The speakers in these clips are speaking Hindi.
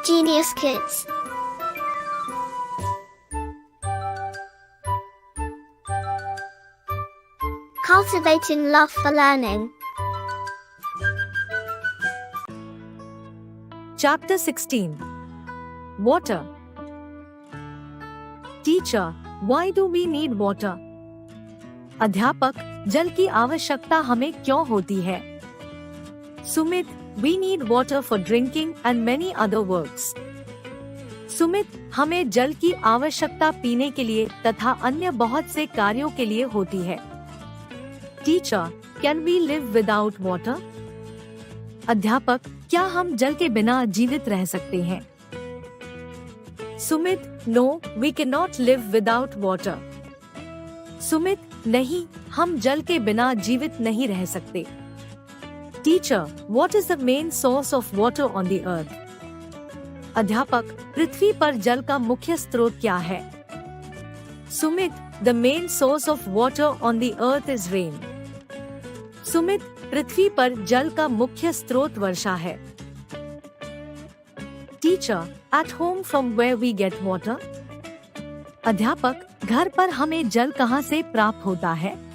Genius Kids. Cultivating love for learning. Chapter 16. Water. Teacher, why do we need water? अध्यापक, जल की आवश्यकता हमें क्यों होती है? Sumit, we need water for drinking and many other works. Sumit, हमें जल की आवश्यकता पीने के लिए तथा अन्य बहुत से कार्यों के लिए होती है. Teacher, can we live without water? अध्यापक, क्या हम जल के बिना जीवित रह सकते हैं? Sumit, no, we cannot live without water. Sumit, नहीं, हम जल के बिना जीवित नहीं रह सकते. Teacher, what is the main source of water on the earth? अध्यापक, पृथ्वी पर जल का मुख्य स्रोत क्या है? Sumit, the main source of water on the earth is rain. Sumit, पृथ्वी पर जल का मुख्य स्रोत वर्षा है. Teacher, at home from where we get water? अध्यापक, घर पर हमें जल कहाँ से प्राप्त होता है?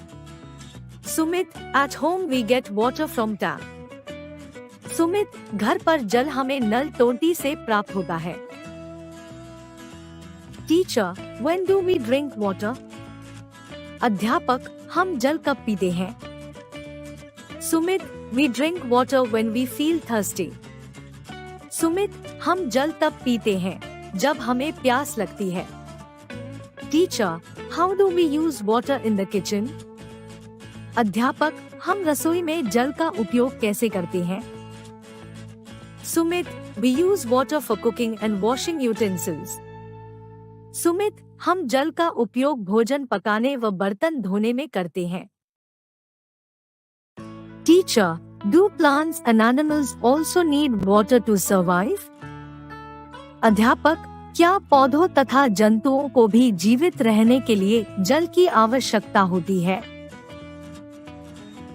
Sumit, at home we get water from tap. Sumit, घर पर जल हमें नल टोटी से प्राप्त होता है. Teacher, when do we drink water? अध्यापक, हम जल कब पीते हैं? Sumit, we drink water when we feel thirsty. Sumit, हम जल तब पीते हैं जब हमें प्यास लगती है. Teacher, how do we use water in the kitchen? अध्यापक, हम रसोई में जल का उपयोग कैसे करते हैं? Sumit, we use water for cooking and washing utensils. Sumit, हम जल का उपयोग भोजन पकाने व बर्तन धोने में करते हैं. Teacher, do plants and animals also need water to survive? अध्यापक, क्या पौधों तथा जंतुओं को भी जीवित रहने के लिए जल की आवश्यकता होती है?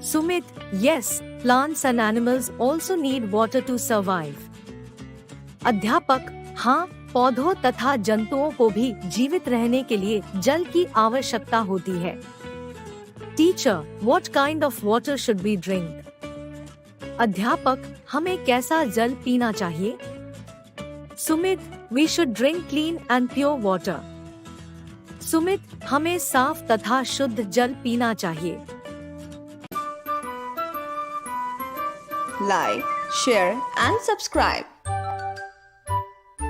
Sumit, yes, plants and animals also need water to survive. अध्यापक, हाँ, पौधों तथा जंतुओं को भी जीवित रहने के लिए जल की आवश्यकता होती है. Teacher, what kind of water should we drink? अध्यापक, हमें कैसा जल पीना चाहिए? Sumit, we should drink clean and pure water. Sumit, हमें साफ तथा शुद्ध जल पीना चाहिए. Like, share and subscribe.